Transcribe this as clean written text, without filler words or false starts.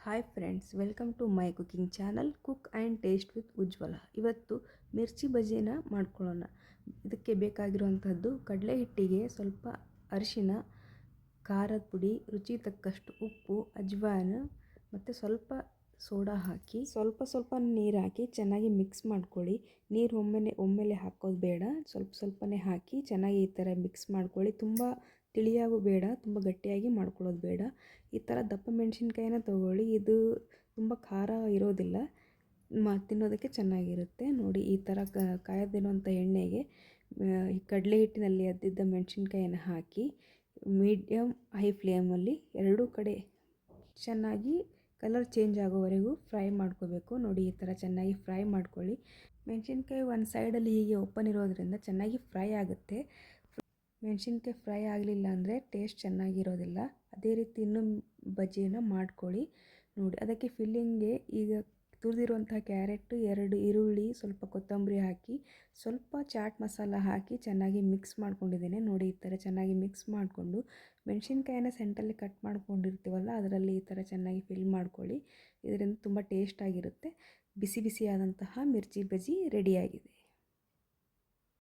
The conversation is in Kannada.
Hi friends, welcome to my cooking channel cook and taste with Ujwala. ಇವತ್ತು ಮಿರ್ಚಿ ಬಜ್ಜಿನ ಮಾಡ್ಕೊಳ್ಳೋಣ. ಇದಕ್ಕೆ ಬೇಕಾಗಿರುವಂಥದ್ದು ಕಡಲೆ ಹಿಟ್ಟಿಗೆ ಸ್ವಲ್ಪ ಅರಿಶಿನ, ಖಾರದ ಪುಡಿ, ರುಚಿ ತಕ್ಕಷ್ಟು ಉಪ್ಪು, ಅಜ್ವಾನ ಮತ್ತು ಸ್ವಲ್ಪ ಸೋಡಾ ಹಾಕಿ ಸ್ವಲ್ಪ ನೀರು ಹಾಕಿ ಚೆನ್ನಾಗಿ ಮಿಕ್ಸ್ ಮಾಡ್ಕೊಳ್ಳಿ. ನೀರು ಒಮ್ಮೆಲೆ ಹಾಕೋದು ಬೇಡ, ಸ್ವಲ್ಪನೇ ಹಾಕಿ ಚೆನ್ನಾಗಿ ಈ ಥರ ಮಿಕ್ಸ್ ಮಾಡ್ಕೊಳ್ಳಿ. ತುಂಬ ತಿಳಿಯಾಗೂ ಬೇಡ, ತುಂಬ ಗಟ್ಟಿಯಾಗಿ ಮಾಡ್ಕೊಳ್ಳೋದು ಬೇಡ. ಈ ಥರ ದಪ್ಪ ಮೆಣಸಿನ್ಕಾಯಿನ ತೊಗೊಳ್ಳಿ. ಇದು ತುಂಬ ಖಾರ ಇರೋದಿಲ್ಲ, ತಿನ್ನೋದಕ್ಕೆ ಚೆನ್ನಾಗಿರುತ್ತೆ. ನೋಡಿ, ಈ ಥರ ಕಾಯ್ದಿರುವಂಥ ಎಣ್ಣೆಗೆ ಈ ಕಡಲೆ ಹಿಟ್ಟಿನಲ್ಲಿ ಅದ್ದಿದ್ದ ಮೆಣಸಿನ್ಕಾಯಿನ ಹಾಕಿ ಮೀಡಿಯಮ್ ಹೈ ಫ್ಲೇಮಲ್ಲಿ ಎರಡೂ ಕಡೆ ಚೆನ್ನಾಗಿ ಕಲರ್ ಚೇಂಜ್ ಆಗೋವರೆಗೂ ಫ್ರೈ ಮಾಡ್ಕೋಬೇಕು. ನೋಡಿ, ಈ ಥರ ಚೆನ್ನಾಗಿ ಫ್ರೈ ಮಾಡ್ಕೊಳ್ಳಿ. ಮೆಣಸಿನ್ಕಾಯಿ ಒಂದು ಸೈಡಲ್ಲಿ ಹೀಗೆ ಓಪನ್ ಇರೋದ್ರಿಂದ ಚೆನ್ನಾಗಿ ಫ್ರೈ ಆಗುತ್ತೆ. ಮೆಣಸಿನ್ಕಾಯಿ ಫ್ರೈ ಆಗಲಿಲ್ಲ ಅಂದರೆ ಟೇಸ್ಟ್ ಚೆನ್ನಾಗಿರೋದಿಲ್ಲ. ಅದೇ ರೀತಿ ಇನ್ನೂ ಬಜ್ಜಿಯನ್ನು ಮಾಡ್ಕೊಳ್ಳಿ. ನೋಡಿ, ಅದಕ್ಕೆ ಫಿಲ್ಲಿಂಗ್ಗೆ ಈಗ ತುರಿದಿರುವಂಥ ಕ್ಯಾರೆಟು, 2 ಈರುಳ್ಳಿ, ಸ್ವಲ್ಪ ಕೊತ್ತಂಬರಿ ಹಾಕಿ ಸ್ವಲ್ಪ ಚಾಟ್ ಮಸಾಲ ಹಾಕಿ ಚೆನ್ನಾಗಿ ಮಿಕ್ಸ್ ಮಾಡ್ಕೊಂಡಿದ್ದೇನೆ. ನೋಡಿ, ಈ ಥರ ಚೆನ್ನಾಗಿ ಮಿಕ್ಸ್ ಮಾಡಿಕೊಂಡು ಮೆಣಸಿನ್ಕಾಯಿನ ಸೆಂಟಲ್ಲಿ ಕಟ್ ಮಾಡ್ಕೊಂಡಿರ್ತೀವಲ್ಲ, ಅದರಲ್ಲಿ ಈ ಥರ ಚೆನ್ನಾಗಿ ಫಿಲ್ ಮಾಡ್ಕೊಳ್ಳಿ. ಇದರಿಂದ ತುಂಬ ಟೇಸ್ಟಾಗಿರುತ್ತೆ. ಬಿಸಿ ಬಿಸಿಯಾದಂತಹ ಮಿರ್ಚಿ ಬಜ್ಜಿ ರೆಡಿಯಾಗಿದೆ.